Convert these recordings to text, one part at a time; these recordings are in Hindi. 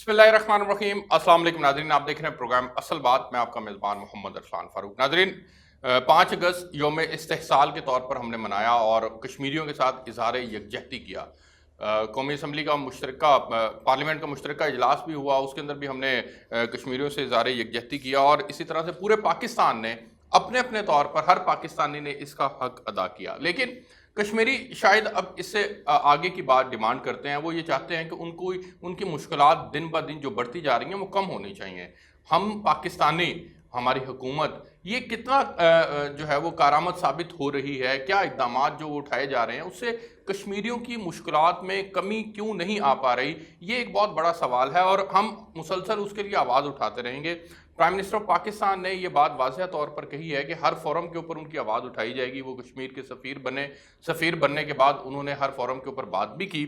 बिस्मिल्लाहिर्रहमानिर्रहीम। अस्सलाम वालेकुम नाज़रीन, आप देख रहे हैं प्रोग्राम असल बात। मैं आपका मेज़बान मोहम्मद अरसलान फ़ारूक। नाज़रीन, 5 अगस्त यौम इस्तिहसाल के तौर पर हमने मनाया और कश्मीरियों के साथ इज़हार यकजहती किया। कौमी असम्बली का मुश्तरका पार्लियामेंट का मुश्तरका इजलास भी हुआ, उसके अंदर भी हमने कश्मीरियों से इज़हार यकजहती किया और इसी तरह से पूरे पाकिस्तान ने अपने अपने तौर पर, हर पाकिस्तानी ने इसका हक अदा किया। लेकिन कश्मीरी शायद अब इससे आगे की बात डिमांड करते हैं। वो ये चाहते हैं कि उनको उनकी मुश्किलात दिन ब दिन जो बढ़ती जा रही हैं वो कम होनी चाहिए। हम पाकिस्तानी, हमारी हुकूमत ये कितना जो है वो कारामद साबित हो रही है, क्या इक़दामात जो वो उठाए जा रहे हैं उससे कश्मीरियों की मुश्किलात में कमी क्यों नहीं आ पा रही, ये एक बहुत बड़ा सवाल है और हम मुसलसल उसके लिए आवाज़ उठाते रहेंगे। प्राइम मिनिस्टर ऑफ पाकिस्तान ने ये बात वाज़ह तौर पर कही है कि हर फोरम के ऊपर उनकी आवाज़ उठाई जाएगी। वो कश्मीर के सफ़ीर बने, सफ़ीर बनने के बाद उन्होंने हर फोरम के ऊपर बात भी की।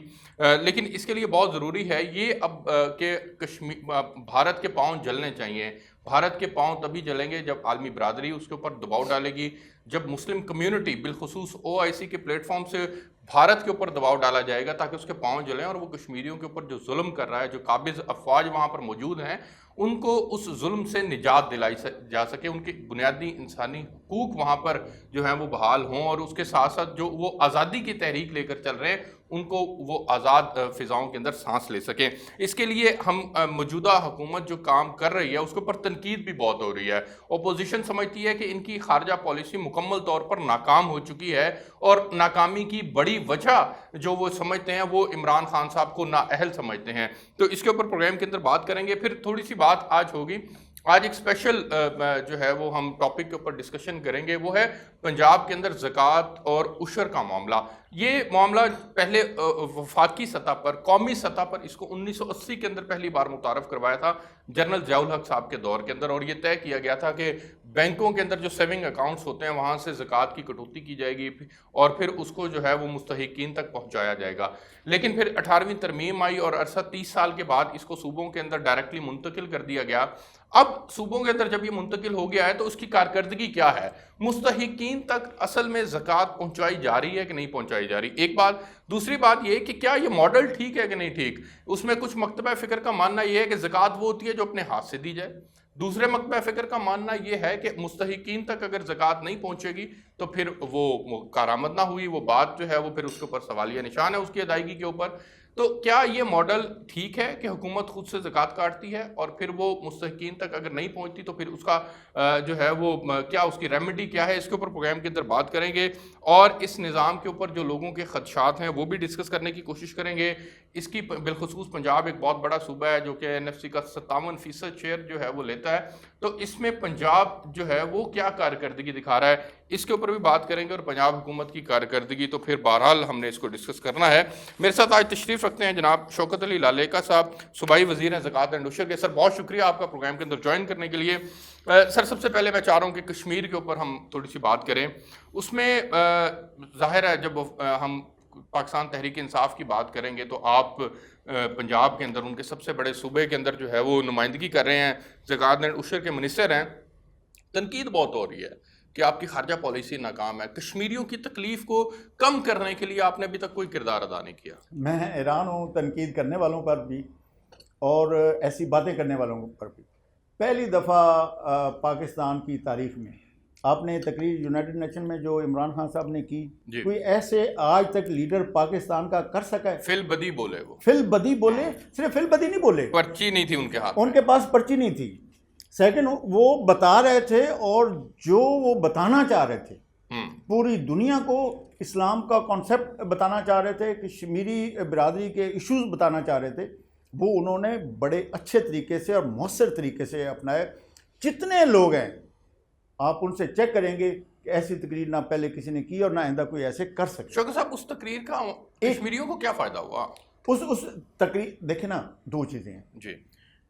लेकिन इसके लिए बहुत ज़रूरी है ये अब कि कश्मीर, भारत के पाँव जलने चाहिए। भारत के पाँव तभी जलेंगे जब आलमी बरादरी उसके ऊपर दबाव डालेगी, जब मुस्लिम कम्यूनिटी बिलखुसूस OIC के प्लेटफॉर्म से भारत के ऊपर दबाव डाला जाएगा ताकि उसके पाँव जलें और वो कश्मीरियों के ऊपर जो जुल्म कर रहा है, जो काबिज़ अफवाज वहाँ पर मौजूद हैं, उनको उस जुल्म से निजात दिलाई जा सके, उनके बुनियादी इंसानी हकूक़ वहाँ पर जो हैं वो बहाल हों और उसके साथ साथ जो वो आज़ादी की तहरीक लेकर चल रहे हैं उनको वो आज़ाद फ़िज़ाओं के अंदर सांस ले सकें। इसके लिए हम मौजूदा हुकूमत जो काम कर रही है उसके ऊपर तनकीद भी बहुत हो रही है। अपोजिशन समझती है कि इनकी खारजा पॉलिसी मुकम्मल तौर पर नाकाम हो चुकी है और नाकामी की बड़ी वजह जो वो समझते हैं वो इमरान खान साहब को नाअहल समझते हैं। तो इसके ऊपर प्रोग्राम के अंदर बात करेंगे। फिर थोड़ी सी बात आज होगी, आज एक स्पेशल जो है वो हम टॉपिक के ऊपर डिस्कशन करेंगे, वो है पंजाब के अंदर ज़कात और उशर का मामला। ये मामला पहले वफाकी सतह पर, कौमी सतह पर इसको 1980 के अंदर पहली बार मुतारफ़ करवाया था जनरल ज़ियाउल हक साहब के दौर के अंदर और ये तय किया गया था कि बैंकों के अंदर जो सेविंग अकाउंट्स होते हैं वहाँ से ज़कात की कटौती की जाएगी और फिर उसको जो है वो मुस्तहिकीन तक पहुँचाया जाएगा। लेकिन फिर 18वीं तरमीम आई और अरसा 30 साल के बाद इसको सूबों के अंदर डायरेक्टली मुंतकिल कर दिया गया। अब सूबों के अंदर जब ये मुंतकिल हो गया है तो उसकी कारकर्दगी क्या है, मुस्तहिकीन तक असल में ज़कात पहुँचाई जा रही है कि नहीं पहुँचाई जा रही, एक बात। दूसरी बात ये कि क्या ये मॉडल ठीक है कि नहीं ठीक। उसमें कुछ मकतबा फ़िक्र का मानना ये है कि ज़कात वो होती है जो अपने हाथ से दी जाए। दूसरे मकतबा फ़िक्र का मानना ये है कि मुस्तहिकीन तक अगर ज़कात नहीं पहुँचेगी तो फिर वो कारामद ना हुई, वो बात जो है वो फिर उसके ऊपर सवालिया निशान है उसकी अदायगी के ऊपर। तो क्या ये मॉडल ठीक है कि हुकूमत खुद से ज़कात काटती है और फिर वो मुस्तहिकीन तक अगर नहीं पहुंचती तो फिर उसका जो है वो क्या उसकी रेमेडी क्या है, इसके ऊपर प्रोग्राम के अंदर बात करेंगे और इस निज़ाम के ऊपर जो लोगों के खदशात हैं वो भी डिस्कस करने की कोशिश करेंगे। इसकी बिलखुसूस पंजाब एक बहुत बड़ा सूबा है जो कि NFC का 57% शेयर जो है वो लेता है, तो इसमें पंजाब जो है वो क्या कारकर्दगी दिखा रहा है, इसके ऊपर भी बात करेंगे और पंजाब हुकूमत की कारकर्दगी तो फिर बहरहाल हमने इसको डिस्कस करना है। मेरे साथ आज तशरीफ़ रखते हैं जनाब शौकत अली लालेका साहब, सूबाई वज़ीर हैं ज़कात एंड उशर के। सर बहुत शुक्रिया आपका प्रोग्राम के अंदर ज्वाइन करने के लिए। सर सबसे पहले मैं चाह रहा हूँ कि कश्मीर के ऊपर हम थोड़ी सी बात करें। उसमें ज़ाहिर है जब हम पाकिस्तान तहरीक इंसाफ की बात करेंगे तो आप पंजाब के अंदर उनके सबसे बड़े सूबे के अंदर जो है वो नुमाइंदगी कर रहे हैं, ज़कात एंड उशर के मिनिस्टर हैं। तनकीद बहुत हो रही है कि आपकी खारजा पॉलिसी नाकाम है, कश्मीरियों की तकलीफ को कम करने के लिए आपने अभी तक कोई किरदार अदा नहीं किया। मैं हैरान हूँ तनकीद करने वालों पर भी और ऐसी बातें करने वालों पर भी। पहली दफ़ा पाकिस्तान की तारीख में आपने तकरीर यूनाइटेड नेशन में जो इमरान खान साहब ने की, कोई ऐसे आज तक लीडर पाकिस्तान का कर सका है? फिल बदी बोले, वो फिल बदी बोले, सिर्फ फिल बदी नहीं बोले, पर्ची नहीं थी उनके हाथ, उनके पास पर्ची नहीं थी। सेकंड, वो बता रहे थे और जो वो बताना चाह रहे थे पूरी दुनिया को इस्लाम का कॉन्सेप्ट बताना चाह रहे थे, कश्मीरी बिरादरी के इश्यूज बताना चाह रहे थे, वो उन्होंने बड़े अच्छे तरीके से और मौसर तरीके से अपनाए। जितने लोग हैं आप उनसे चेक करेंगे कि ऐसी तकरीर ना पहले किसी ने की और ना आइंदा कोई ऐसे कर सके। शौकत साहब उस तकरीर का कश्मीरियों को क्या फ़ायदा हुआ? उस तकरीर देखें ना, दो चीज़ें हैं जी।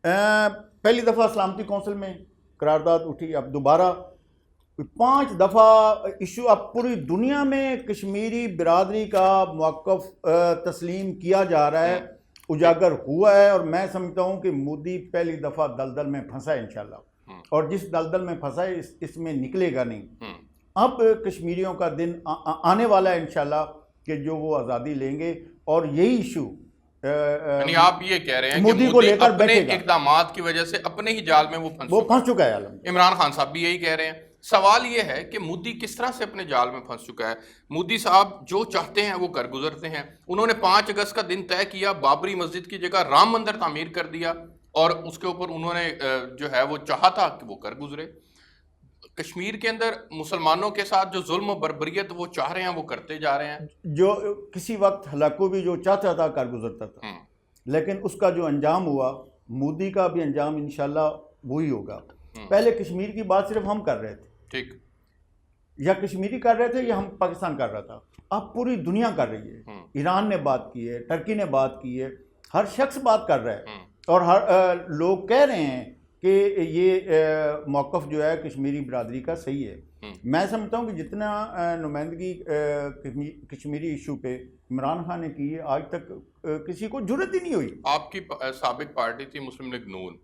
पहली दफ़ा सलामती कौंसिल में करारदाद उठी, अब दोबारा 5 दफ़ा इशू, अब पूरी दुनिया में कश्मीरी बिरादरी का मौक़िफ़ तस्लीम किया जा रहा है, उजागर हुआ है और मैं समझता हूँ कि मोदी पहली दफ़ा दलदल में फंसा है इंशाल्लाह, और जिस दलदल में फंसा है इसमें निकलेगा नहीं। अब कश्मीरियों का दिन आने वाला है इंशाल्लाह कि जो वो आज़ादी लेंगे और यही इशू यानी आप ये कह रहे हैं कि मोदी को लेकर अपने बैठेगा। इकदामात की वजह से अपने ही जाल में वो फंस चुका है आलम। इमरान खान साहब भी यही कह रहे हैं। सवाल ये है कि मोदी किस तरह से अपने जाल में फंस चुका है। मोदी साहब जो चाहते हैं वो कर गुजरते हैं। उन्होंने 5 अगस्त का दिन तय किया, बाबरी मस्जिद की जगह राम मंदिर तामीर कर दिया, और उसके ऊपर उन्होंने जो है वो चाहा था कि वो कर गुजरे। कश्मीर के अंदर मुसलमानों के साथ जो जुल्म बर्बरियत वो चाह रहे हैं वो करते जा रहे हैं। जो किसी वक्त हलाको भी जो चाहता था कर गुजरता था, लेकिन उसका जो अंजाम हुआ, मोदी का भी अंजाम इंशाल्लाह वही होगा। पहले कश्मीर की बात सिर्फ हम कर रहे थे, ठीक, या कश्मीरी कर रहे थे या हम पाकिस्तान कर रहा था। अब पूरी दुनिया कर रही है। ईरान ने बात की है, टर्की ने बात की है, हर शख्स बात कर रहा है, और हर लोग कह रहे हैं कि ये मौक़िफ़ जो है कश्मीरी बिरादरी का सही है। मैं समझता हूँ कि जितना नुमाइंदगी कश्मीरी इशू पे इमरान खान ने की है, आज तक किसी को जुर्रत ही नहीं हुई। आपकी साबिक पार्टी थी मुस्लिम लीग नून,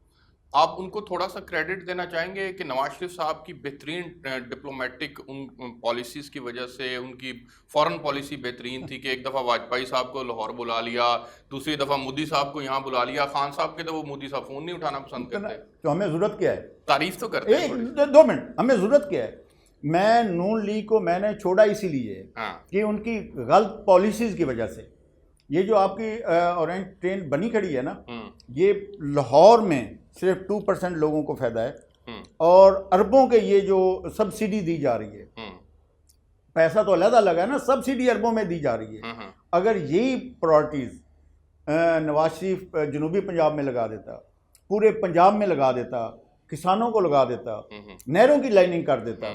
आप उनको थोड़ा सा क्रेडिट देना चाहेंगे कि नवाज शरीफ साहब की बेहतरीन डिप्लोमेटिक उन पॉलिसीज़ की वजह से उनकी फॉरेन पॉलिसी बेहतरीन थी कि एक दफ़ा वाजपेयी साहब को लाहौर बुला लिया, दूसरी दफ़ा मोदी साहब को यहाँ बुला लिया। खान साहब के तो वो मोदी साहब फ़ोन नहीं उठाना पसंद करते, तो हमें ज़रूरत क्या है? तारीफ तो करते हैं। 2 मिनट, हमें ज़रूरत क्या है? मैं नून लीग को मैंने छोड़ा इसीलिए कि उनकी गलत पॉलिसीज़ की वजह से। ये जो आपकी ऑरेंज ट्रेन बनी खड़ी है ना, ये लाहौर में सिर्फ 2% लोगों को फायदा है, और अरबों के ये जो सब्सिडी दी जा रही है, पैसा तो अलग अलग है ना, सब्सिडी अरबों में दी जा रही है। अगर यही प्रायोरिटीज़ नवाज शरीफ जनूबी पंजाब में लगा देता, पूरे पंजाब में लगा देता, किसानों को लगा देता, नहरों की लाइनिंग कर देता,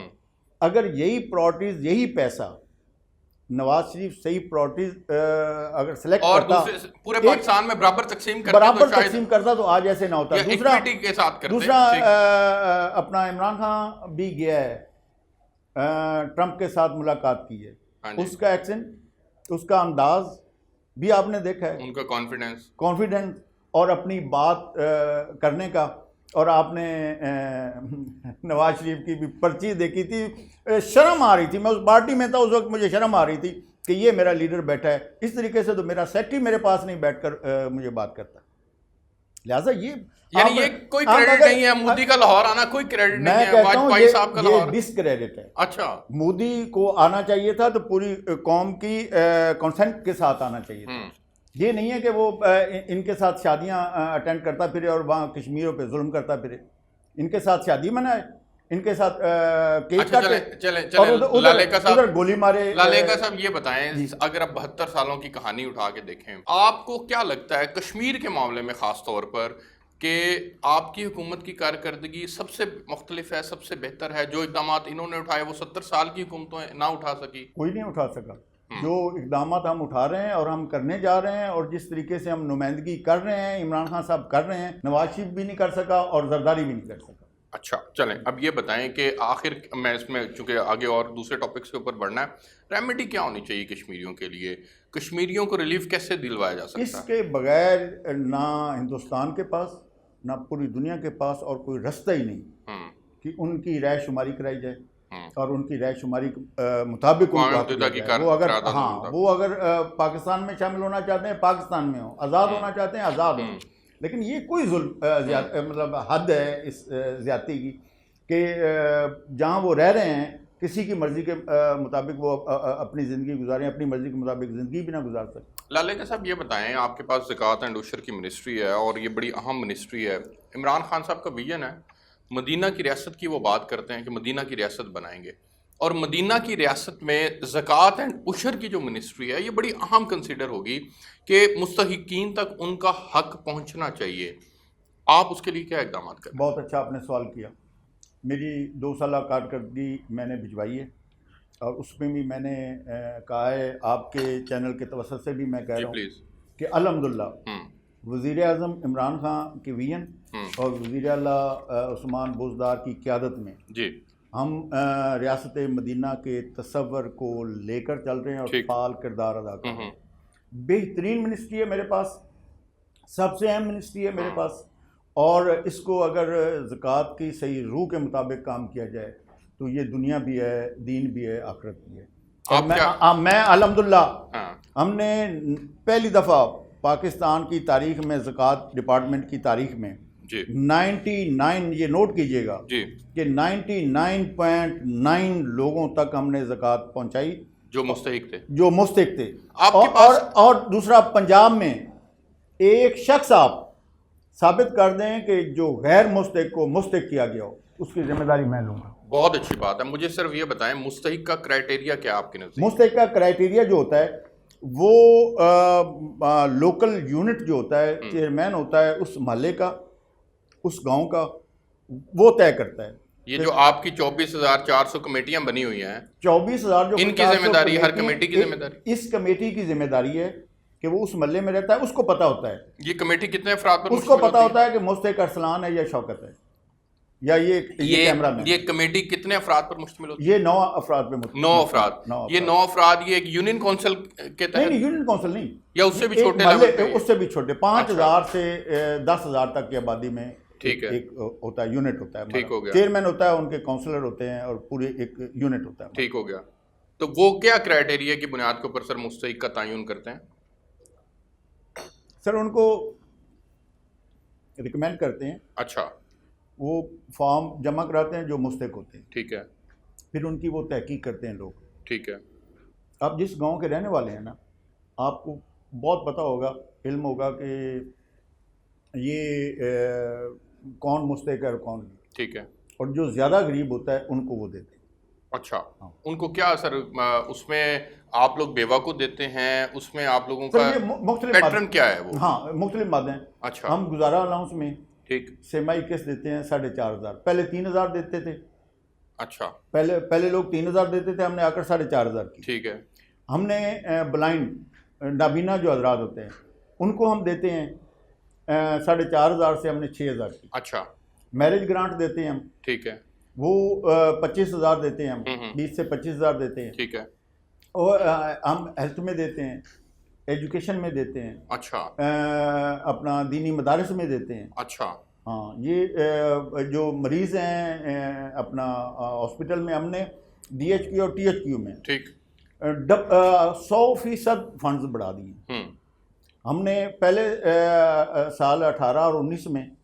अगर यही प्रायोरिटीज़, यही पैसा नवाज शरीफ सही प्रायोरिटीज अगर सेलेक्ट और करता, पूरे पाकिस्तान में बराबर तकसीम करता तो आज ऐसे ना होता। दूसरा अपना इमरान खान भी गया है, ट्रंप के साथ मुलाकात की है, उसका एक्शन, उसका अंदाज भी आपने देखा है, उनका कॉन्फिडेंस और अपनी बात करने का। और आपने नवाज शरीफ की भी पर्ची देखी थी, शर्म आ रही थी। मैं उस पार्टी में था उस वक्त, मुझे शर्म आ रही थी कि ये मेरा लीडर बैठा है। इस तरीके से तो मेरा सेक्रेटरी मेरे पास नहीं बैठकर मुझे बात करता। लिहाजा ये यानी ये कोई क्रेडिट नहीं है, मोदी का लाहौर आना कोई क्रेडिट नहीं है, वाजपेयी साहब का लाहौर डिसक्रेडिट है। अच्छा, मोदी को आना चाहिए था तो पूरी कौम की कंसेंट के साथ आना चाहिए था। ये नहीं है कि वो इनके साथ शादियां अटेंड करता फिरे और वहाँ कश्मीरों पे जुल्म करता फिरे। इनके साथ शादी मनाए, इनके साथ केक काटे और उधर गोली मारे। लालेका साहब ये बताएं, अगर आप 72 सालों की कहानी उठा के देखें, आपको क्या लगता है कश्मीर के मामले में ख़ास तौर पर कि आपकी हुकूमत की कारकर्दगी सबसे मुख्तलिफ है, सबसे बेहतर है? जो इकदाम इन्होंने उठाए वो 70 साल की हुकूमतों ना उठा सकी, कोई नहीं उठा सका। जो इकदाम हम उठा रहे हैं और हम करने जा रहे हैं, और जिस तरीके से हम नुमाइंदगी कर रहे हैं, इमरान खान साहब कर रहे हैं, नवाज शरीफ भी नहीं कर सका और जरदारी भी नहीं कर सका। अच्छा, चलें अब ये बताएं कि आखिर मैं इसमें चूंकि आगे और दूसरे टॉपिक्स के ऊपर बढ़ना है, रेमेडी क्या होनी चाहिए कश्मीरियों के लिए? कश्मीरियों को रिलीफ कैसे दिलवाया जा सकता है? इसके बगैर ना हिंदुस्तान के पास, ना पूरी दुनिया के पास और कोई रास्ता ही नहीं कि उनकी राय शुमारी कराई जाए और उनकी राय शुमारी मुताबिक वो अगर पाकिस्तान में शामिल होना चाहते हैं पाकिस्तान में हो, आज़ाद होना चाहते हैं आज़ाद हो। लेकिन ये कोई मतलब हद है इस ज़्यादती की कि जहाँ वो रह रहे हैं किसी की मर्ज़ी के मुताबिक वो अपनी ज़िंदगी गुजारें, अपनी मर्ज़ी के मुताबिक ज़िंदगी भी ना गुजार सकते। लालेका साहब ये बताएं, आपके पास ज़कात एंड उशर की मिनिस्ट्री है और ये बड़ी अहम मिनिस्ट्री है। इमरान खान साहब का विजन है, मदीना की रियासत की वो बात करते हैं कि मदीना की रियासत बनाएंगे, और मदीना की रियासत में ज़कात एंड उशर की जो मिनिस्ट्री है ये बड़ी अहम कंसिडर होगी कि मुस्तहिकीन तक उनका हक पहुंचना चाहिए। आप उसके लिए क्या इक़दाम करें? बहुत अच्छा आपने सवाल किया। मेरी 2 साल कारकर्दगी मैंने भिजवाई है और उसमें भी मैंने कहा है, आपके चैनल के तवस्सुत से भी मैं कह रहा हूँ कि अल्हम्दुलिल्लाह वज़ीर आज़म इमरान खान के विजन और वज़ीर आला उस्मान बुज़दार की क़यादत में जी हम रियासत मदीना के तसव्वुर को लेकर चल रहे हैं और फ़ाल किरदार अदा कर रहे हैं। बेहतरीन मिनिस्ट्री है मेरे पास, सबसे अहम मिनिस्ट्री है मेरे पास, और इसको अगर ज़कात की सही रूह के मुताबिक काम किया जाए तो ये दुनिया भी है, दीन भी है, आखिरत भी है। और मैं अल्हम्दुलिल्लाह हमने पहली दफ़ा पाकिस्तान की तारीख में ज़कात डिपार्टमेंट की तारीख में जी 99, ये नोट कीजिएगा जी, कि 99.9 लोगों तक हमने ज़कात पहुंचाई जो मुस्तहिक थे। जो मुस्तहिक थे। आपके और, पास और दूसरा, पंजाब में एक शख्स आप साबित कर दें कि जो गैर मुस्तहिक को मुस्तहिक किया गया हो, उसकी जिम्मेदारी मैं लूँगा। बहुत अच्छी बात है। मुझे सिर्फ ये बताएं, मुस्तहिक का क्राइटेरिया क्या है आपके नजदीक? मुस्तहिक का क्राइटेरिया जो होता है वो लोकल यूनिट जो होता है, चेयरमैन होता है उस महल्ले का, उस गांव का, वो तय करता है। ये जो आपकी 24,400 कमेटियां बनी हुई हैं, 24,000 जो इनकी 50 जिम्मेदारी, हर कमेटी की जिम्मेदारी? इस कमेटी की जिम्मेदारी है कि वो उस महल्ले में रहता है, उसको पता होता है, ये कमेटी कितने अफराद पर उसको मुश्तमिल पता होती होता है कि मुस्तहिक अरसलान है या शौकत है या ये कैमरा मैन। ये कमेटी कितने अफराद पर मुश्तमिल होती है? ये 9 अफराद पे मुश्तमिल। 9 अफराद। ये 9 अफराद ये एक यूनियन काउंसिल के तहत? नहीं, यूनियन काउंसिल नहीं, या उससे भी एक छोटे महल्ले, लेवल पे? उससे भी छोटे, 5,000 से 10,000 तक की आबादी में ठीक है। एक होता है, यूनिट होता है। ठीक हो गया। चेयरमैन होता है, उनके काउंसलर होते हैं और पूरे एक यूनिट होता है। ठीक हो गया। तो वो क्या क्राइटेरिया की बुनियाद के ऊपर सर मुस्तहिक का तयन करते हैं? सर उनको रिकमेंड करते हैं, अच्छा, वो फॉर्म जमा कराते हैं जो मुस्तहिक होते हैं, ठीक है, फिर उनकी वो तहकीक करते हैं लोग। ठीक है। आप जिस गांव के रहने वाले हैं ना, आपको बहुत पता होगा, इल्म होगा कि ये कौन मुस्तहिक है और कौन नहीं। ठीक है। और जो ज़्यादा गरीब होता है उनको वो देते हैं। अच्छा, हाँ। उनको क्या सर, उसमें आप लोग बेवा को देते हैं, उसमें आप लोगों सर का ये मुख्तलिफ पैटर्न क्या है वो? हाँ, मुख्तलिफ मादे हैं। अच्छा, हम गुजारा अलाउंस में ठीक। सेमाई किस्त देते हैं 4,500, पहले 3,000 देते थे। अच्छा, पहले लोग 3,000 देते थे, हमने आकर 4,500 की। ठीक है। हमने ब्लाइंड नाबीना जो हजरात होते हैं उनको हम देते हैं 4,500 से हमने 6,000 की। अच्छा, मैरिज ग्रांट देते हैं हम, ठीक है। वो 25,000 देते हैं हम, हम्म। 20 से 25,000 देते हैं। ठीक है। और हम हेल्थ में देते हैं, एजुकेशन में देते हैं, अच्छा, अपना दीनी मदारस में देते हैं। अच्छा, हाँ, ये जो मरीज़ हैं अपना हॉस्पिटल में हमने DHQ और THQ में ठीक। 100% फंड्स बढ़ा दिए। हमने पहले साल 18 और 19 में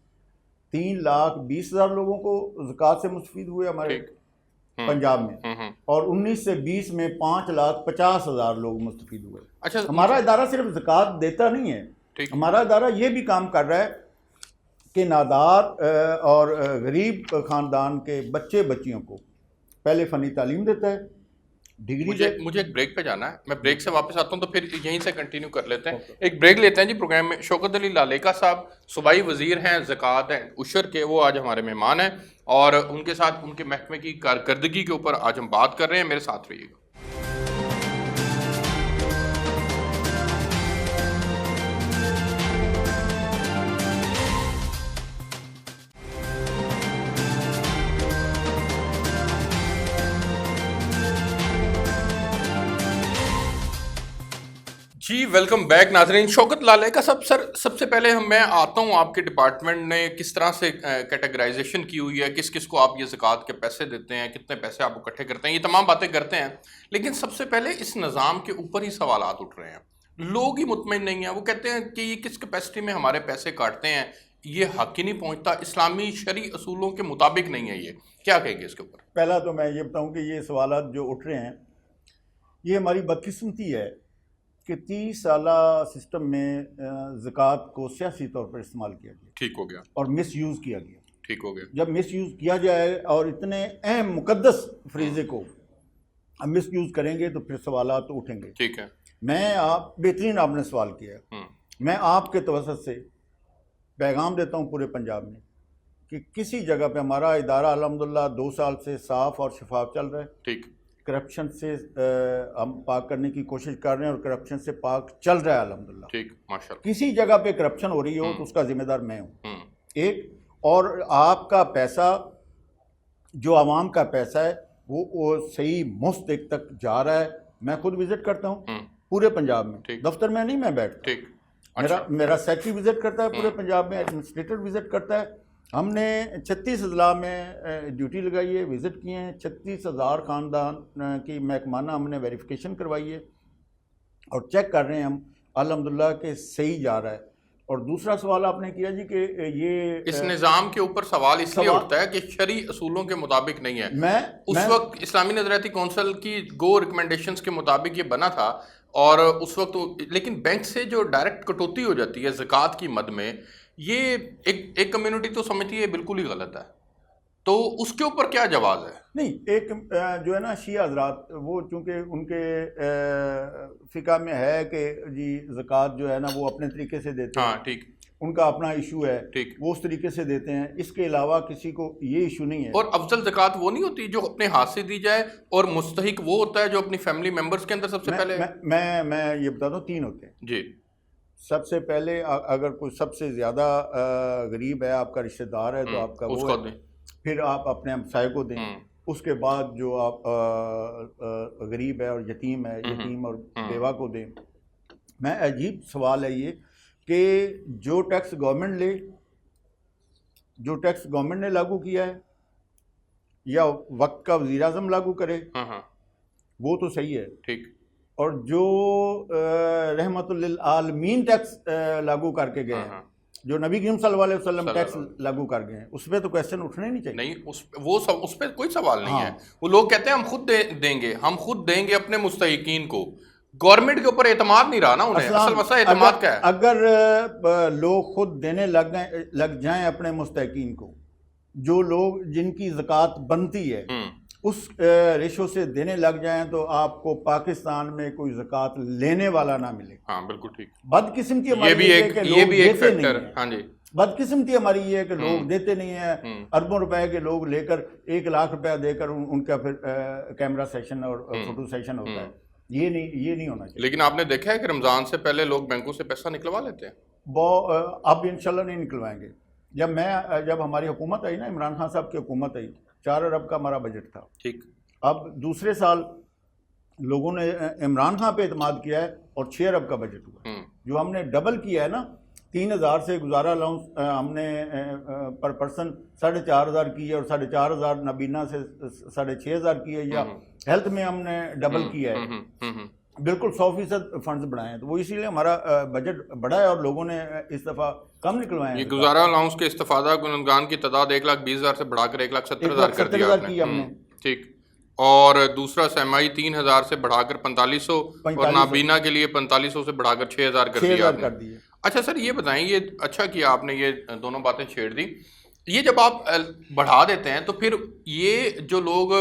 3,20,000 लोगों को ज़कात से मुस्तफ़ीद हुए हमारे ठीक। पंजाब में, और 19 से 20 में 5,50,000 लोग मुस्तफ़ीद हुए। अच्छा, हमारा इदारा सिर्फ ज़कात देता नहीं है, ठीक। हमारा इदारा ये भी काम कर रहा है कि नादार और गरीब ख़ानदान के बच्चे बच्चियों को पहले फ़नी तालीम देता है, डिग्री मुझे एक ब्रेक पे जाना है, मैं ब्रेक से वापस आता हूं, तो फिर यहीं से कंटिन्यू कर लेते हैं। एक ब्रेक लेते हैं जी प्रोग्राम में। शौकत अली लालेका साहब सूबाई वजीर हैं ज़कात एंड उशर के, वो आज हमारे मेहमान हैं और उनके साथ उनके महकमे की कारकर्दगी के ऊपर आज हम बात कर रहे हैं। मेरे साथ रहिएगा। जी वेलकम बैक नाजरीन। शौकत लालेका साहब, सबसे पहले मैं आता हूँ, आपके डिपार्टमेंट ने किस तरह से कैटेगराइजेशन की हुई है, किस किस को आप ये ज़कात के पैसे देते हैं, कितने पैसे आप इकट्ठे करते हैं, ये तमाम बातें करते हैं। लेकिन सबसे पहले इस निज़ाम के ऊपर ही सवालात उठ रहे हैं। लोग ही मुतमईन नहीं हैं, वो कहते हैं कि ये किस कैपेसिटी में हमारे पैसे काटते हैं, ये हक ही नहीं पहुँचता, इस्लामी शरी असूलों के मुताबिक नहीं है। ये क्या कहेंगे इसके ऊपर? पहला तो मैं ये बताऊँ कि ये सवालात जो उठ रहे हैं, ये हमारी बदकिस्मती है कि 30 साला सिस्टम में ज़कात को सियासी तौर पर इस्तेमाल किया गया, ठीक हो गया, और मिसयूज़ किया गया। ठीक हो गया। जब मिसयूज़ किया जाए और इतने अहम मुकद्दस फ्रीज़े को हम मिसयूज़ करेंगे तो फिर सवालात तो उठेंगे। ठीक है। बेहतरीन आपने सवाल किया। मैं आपके तवसत से पैगाम देता हूँ पूरे पंजाब में कि किसी जगह पे हमारा इदारा अल्हम्दुलिल्लाह 2 साल से साफ़ और शफाफ चल रहा है। ठीक। करप्शन से हम पाक करने की कोशिश कर रहे हैं और करप्शन से पाक चल रहा है अल्हम्दुलिल्लाह। ठीक, माशाल्लाह। किसी जगह पे करप्शन हो रही हो तो उसका जिम्मेदार मैं हूँ, एक। और आपका पैसा, जो आवाम का पैसा है, वो सही मुस्तहिक तक जा रहा है। मैं खुद विजिट करता हूँ पूरे पंजाब में, दफ्तर में नहीं मैं बैठता। ठीक। अच्छा। मेरा सेक्रेटरी विजिट करता है पूरे पंजाब में, एडमिनिस्ट्रेटर विजिट करता है। हमने 36 अजला में ड्यूटी लगाई है, विज़िट किए हैं, 36,000 ख़ानदान की महकमाना हमने वेरिफिकेशन करवाई है और चेक कर रहे हैं हम अल्हम्दुलिल्लाह के सही जा रहा है। और दूसरा सवाल आपने किया जी कि ये इस निज़ाम के ऊपर सवाल इसलिए उठता है कि शरई असूलों के मुताबिक नहीं है। उस वक्त इस्लामी नज़रियाती कौंसिल की गो रिकमेंडेशंस के मुताबिक ये बना था, और उस वक्त लेकिन बैंक से जो डायरेक्ट कटौती हो जाती है ज़कात की मद में, ये एक कम्युनिटी तो समझती है बिल्कुल ही गलत है, तो उसके ऊपर क्या जवाब है? नहीं, एक जो है ना शिया हजरात, वो चूँकि उनके फ़िक़ा में है कि जी ज़कात जो है ना वो अपने तरीके से देते हैं। हाँ ठीक, उनका अपना इशू है, ठीक, वो उस तरीके से देते हैं, इसके अलावा किसी को ये इशू नहीं है। और अफजल ज़कात वो नहीं होती जो अपने हाथ से दी जाए, और मुस्तहिक वो होता है जो अपनी फैमिली मेंबर्स के अंदर सबसे पहले। मैं ये बताता हूँ, 3 होते हैं जी। सबसे पहले अगर कोई सबसे ज़्यादा गरीब है, आपका रिश्तेदार है, तो आपका वो है, फिर आप अपने हमसाये को दें। उसके बाद जो आप गरीब है और यतीम है, यतीम और बेवा को दें। मैं अजीब सवाल है ये कि जो टैक्स गवर्नमेंट ने लागू किया है या वक्त का वज़ीर आज़म लागू करे, वो तो सही है, ठीक, और जो रहमतुल लिल आलमीन टैक्स लागू करके गए हैं, जो नबी करीम सल्लल्लाहु अलैहि वसल्लम टैक्स लागू कर गए हैं, उस पर तो क्वेश्चन उठने नहीं चाहिए। नहीं, उस पर कोई सवाल नहीं है। वो लोग कहते हैं हम खुद देंगे अपने मुस्तहिकीन को। गवर्नमेंट के ऊपर एतमाद नहीं रहा ना उन्हें। असल मसला एतमाद का है। अगर लोग खुद देने लग जाएं अपने मुस्तहिकीन को, जो लोग जिनकी ज़कात बनती है उस रेशो से देने लग जाएं, तो आपको पाकिस्तान में कोई ज़कात लेने वाला ना मिले। हाँ बिल्कुल ठीक। बदकिस्मती हमारी ये भी एक फैक्टर। हाँ जी, बदकिस्मती हमारी ये है कि लोग देते नहीं है। अरबों रुपए के लोग लेकर 1 लाख रुपया देकर उनका फिर कैमरा सेशन और फोटो सेशन होता है। ये नहीं होना चाहिए। लेकिन आपने देखा है कि रमज़ान से पहले लोग बैंकों से पैसा निकलवा लेते हैं। अब इंशाल्लाह नहीं निकलवाएंगे। जब हमारी हुकूमत आई ना, इमरान खान साहब की हुकूमत आई, 4 अरब का हमारा बजट था। ठीक। अब दूसरे साल लोगों ने इमरान खान पे एतमाद किया है और 6 अरब का बजट हुआ, जो हमने डबल किया है ना। 3,000 से गुजारा अलाउंस हमने पर पर्सन 4,500 की है, और 4,500 नबीना से 6,500 की है, या हेल्थ में हमने डबल किया है। बिल्कुल 100% फंड्स बढ़ाए हैं, तो वो इसीलिए हमारा बजट बढ़ा है और लोगों ने इस दफ़ा कम निकलवाए हैं। ये गुजारा अलाउंस के इस्तेफादा गुनगान की तादाद 1,20,000 से बढ़ाकर 1,70,000 कर दिया आपने। ठीक। और दूसरा सेमाई 3,000 से बढ़ाकर 4,500, और नाबीना के लिए 4,500 से बढ़ाकर 6,000 कर दिया। अच्छा सर, ये बताएं, ये अच्छा किया आपने ये दोनों बातें छेड़ दी। ये जब आप बढ़ा देते हैं, तो फिर ये जो लोग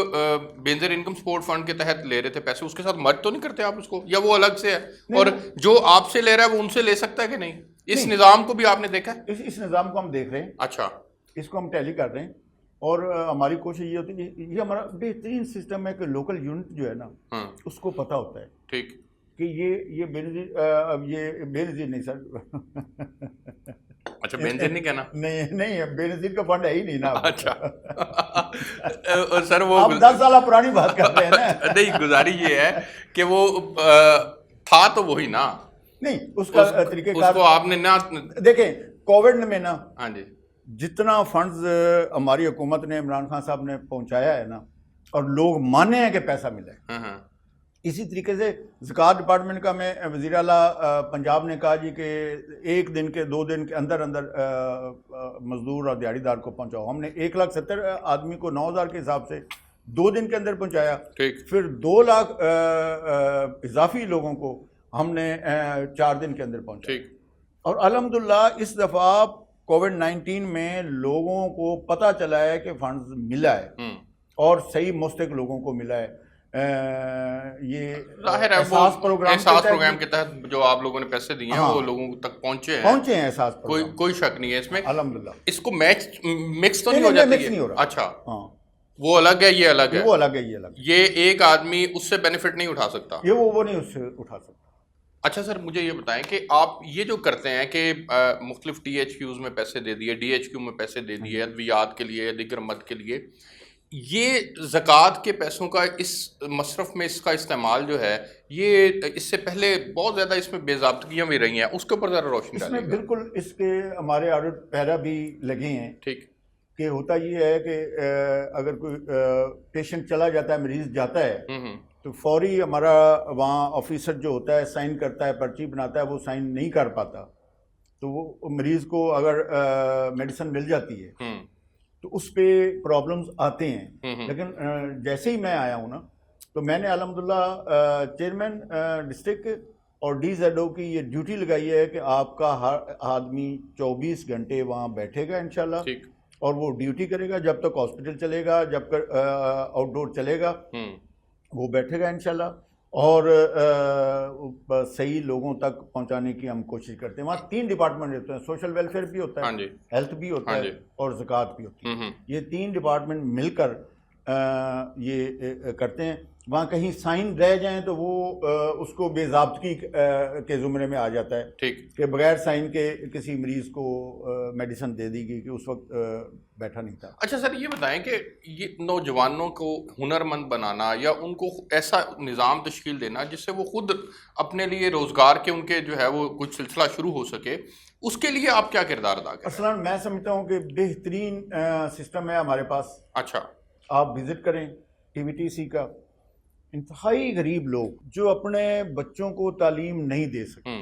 बेनज़ीर इनकम सपोर्ट फंड के तहत ले रहे थे पैसे, उसके साथ मर्ज तो नहीं करते आप उसको, या वो अलग से है? और जो आपसे ले रहा है वो उनसे ले सकता है कि नहीं? इस निज़ाम को भी आपने देखा है? इस निज़ाम को हम देख रहे हैं। अच्छा, इसको हम टैली कर रहे हैं, और हमारी कोशिश ये होती है, ये हमारा बेहतरीन सिस्टम है कि लोकल यूनिट जो है ना, उसको पता होता है। ठीक। कि ये बेनज़ीर नहीं सर। अच्छा, बेनज़ीर नहीं कहना? नहीं, बेनज़ीर का फंड है ही नहीं ना। अच्छा। सर वो आप 10 साल पुरानी बात कर रहे हैं ना। नहीं, गुजारी ये है कि वो था तो वही ना। नहीं, उसका तरीक़ेकार उसको आपने ना देखें। कोविड में ना, हाँ जी, जितना फंड्स हमारी हुकूमत ने, इमरान खान साहब ने पहुंचाया है ना, और लोग माने हैं कि पैसा मिला है, इसी तरीके से ज़कात डिपार्टमेंट का मैं वज़ीर आला पंजाब ने कहा जी कि 1 दिन के 2 दिन के अंदर मजदूर और दिहाड़ीदार को पहुंचाओ। हमने 1,70,000 आदमी को 9,000 के हिसाब से 2 दिन के अंदर पहुंचाया। फिर 2 लाख इजाफी लोगों को हमने 4 दिन के अंदर पहुंचाया। और अल्हम्दुलिल्लाह इस दफ़ा कोविड-19 में लोगों को पता चला है कि फंड्स मिला है, और सही मुस्तहिक लोगों को मिला है। ये एहसास प्रोग्राम के तहत जो आप लोगों ने पैसे दिए हैं, वो लोगों तक पहुंचे हैं एहसास प्रोग्राम। कोई शक नहीं है इसमें, अल्हम्दुलिल्लाह। इसको मिक्स तो नहीं हो जाती है? नहीं हो रहा। अच्छा, वो अलग है, ये अलग है, वो अलग है, ये अलग। ये एक आदमी उससे बेनिफिट नहीं उठा सकता, ये वो नहीं उससे उठा सकता। अच्छा सर, मुझे ये बताएं कि आप ये जो करते हैं कि मुख्तलिफ THQs में पैसे दे दिए, DHQ में पैसे दे दिए, अद्वियात के लिए, दिगर मद के लिए, ये ज़कात के पैसों का इस मसरफ में इसका इस्तेमाल जो है, ये इससे पहले बहुत ज़्यादा इसमें बेज़ाब्तगियाँ भी रही हैं, उसके ऊपर ज़रा रोशनी डालिए। बिल्कुल, इसके हमारे ऑडिट पैरा भी लगे हैं। ठीक। कि होता ये है कि अगर कोई पेशेंट चला जाता है, मरीज जाता है, तो फौरी हमारा वहाँ ऑफिसर जो होता है साइन करता है, पर्ची बनाता है, वो साइन नहीं कर पाता, तो वो मरीज़ को अगर मेडिसिन मिल जाती है तो उस पर प्रॉब्लम्स आते हैं। लेकिन जैसे ही मैं आया हूँ ना, तो मैंने अल्हम्दुलिल्लाह चेयरमैन डिस्ट्रिक्ट और DZO की ये ड्यूटी लगाई है कि आपका हर आदमी 24 घंटे वहाँ बैठेगा इंशाल्लाह, और वो ड्यूटी करेगा जब तक हॉस्पिटल चलेगा, जब तक आउटडोर चलेगा वो बैठेगा इंशाल्लाह, और सही लोगों तक पहुंचाने की हम कोशिश करते हैं। वहाँ 3 डिपार्टमेंट रहते हैं, सोशल वेलफेयर भी होता है, हेल्थ भी होता है, और ज़कात भी होती है। ये 3 डिपार्टमेंट मिलकर ये करते हैं। वहाँ कहीं साइन रह जाएं तो वो उसको बेज़ाब्तगी के ज़ुमरे में आ जाता है, ठीक, कि बगैर साइन के किसी मरीज़ को मेडिसिन दे दी गई कि उस वक्त बैठा नहीं था। अच्छा सर, ये बताएं कि ये नौजवानों को हुनरमंद बनाना या उनको ऐसा निज़ाम तश्कील देना जिससे वो खुद अपने लिए रोज़गार के उनके जो है वो कुछ सिलसिला शुरू हो सके, उसके लिए आप क्या किरदार अदा करें? असल मैं समझता हूँ कि बेहतरीन सिस्टम है हमारे पास। अच्छा, आप विज़िट करें TVTC का। इंतहाई गरीब लोग जो अपने बच्चों को तालीम नहीं दे सकते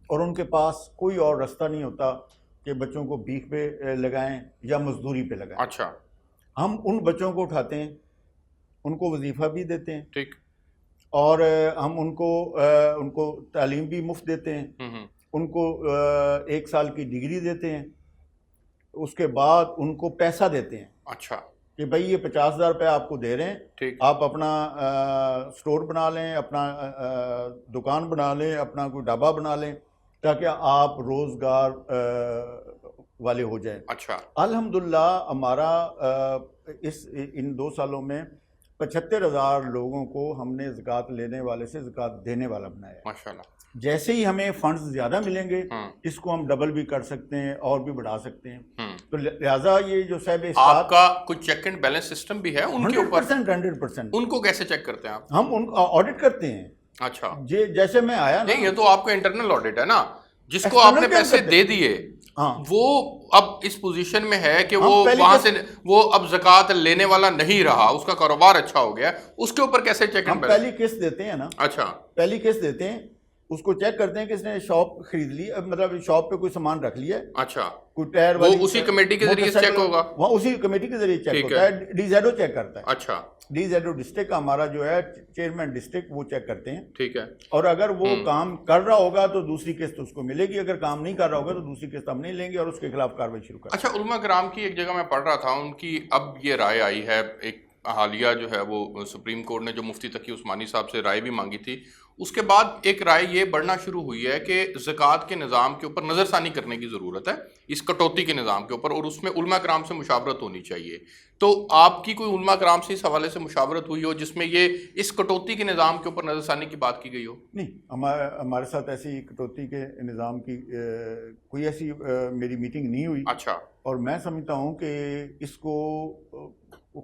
और उनके पास कोई और रास्ता नहीं होता कि बच्चों को भीख पे लगाएं या मजदूरी पे लगाएं। अच्छा, हम उन बच्चों को उठाते हैं, उनको वजीफ़ा भी देते हैं, ठीक, और हम उनको तालीम भी मुफ्त देते हैं, उनको 1 साल की डिग्री देते हैं, उसके बाद उनको पैसा देते हैं। अच्छा, कि भाई ये 50,000 रुपये आपको दे रहे हैं, आप अपना स्टोर बना लें, अपना दुकान बना लें, अपना कोई ढाबा बना लें, ताकि आप रोज़गार वाले हो जाएं। अच्छा, अल्हम्दुलिल्लाह हमारा इन 2 सालों में 75,000 लोगों को हमने ज़कात लेने वाले से ज़कात देने वाला बनाया। माशाल्लाह। जैसे ही हमें फंड्स ज़्यादा मिलेंगे इसको हम डबल भी कर सकते हैं और भी बढ़ा सकते हैं। तो लिहाजा ये जो साहब आपका कुछ चेक एंड बैलेंस सिस्टम भी है उनके ऊपर? 100%। उनको कैसे चेक करते हैं आप? हम उनको ऑडिट करते हैं। अच्छा, जैसे मैं आया नहीं, ये तो आपका इंटरनल ऑडिट है ना, जिसको आपने पैसे दे दिए, हाँ, वो अब इस पोजीशन में है कि वो वहां से वो अब ज़कात लेने वाला नहीं रहा, उसका कारोबार अच्छा हो गया, उसके ऊपर कैसे चेक एंड बैलेंस? पहली किस्त देते हैं ना। अच्छा, पहली किस्त देते हैं, उसको चेक करते हैं कि इसने शॉप खरीद ली, मतलब शॉप पे कोई सामान रख लिया। अच्छा, कोई टायर वो उसी कमेटी के जरिए चेक होगा? वहाँ उसी कमेटी के जरिए चेक होता है। DZO चेक करता है। अच्छा, DZO डिस्ट्रिक्ट हमारा जो है चेयरमैन डिस्ट्रिक्ट, वो चेक करते हैं। ठीक है। और अगर वो काम कर रहा होगा तो दूसरी किस्त उसको मिलेगी, अगर काम नहीं कर रहा होगा तो दूसरी किस्त हम नहीं लेंगे और उसके खिलाफ कार्रवाई शुरू करेंगे। अच्छा, उलमा कराम की एक जगह मैं पढ़ रहा था, उनकी अब ये राय आई है, एक हालिया जो है वो सुप्रीम कोर्ट ने जो मुफ्ती तकी उस्मानी साहब से राय भी मांगी थी, उसके बाद एक राय ये बढ़ना शुरू हुई है कि ज़कात के निज़ाम के ऊपर नज़रसानी करने की ज़रूरत है, इस कटौती के निज़ाम के ऊपर, और उसमें उलमा कराम से मुशावरत होनी चाहिए। तो आपकी कोई उलमा कराम से इस हवाले से मुशावरत हुई हो जिसमें ये इस कटौती के निज़ाम के ऊपर नज़रसानी की बात की गई हो? नहीं, हमारे साथ ऐसी कटौती के निज़ाम की कोई ऐसी मेरी मीटिंग नहीं हुई। अच्छा, और मैं समझता हूँ कि इसको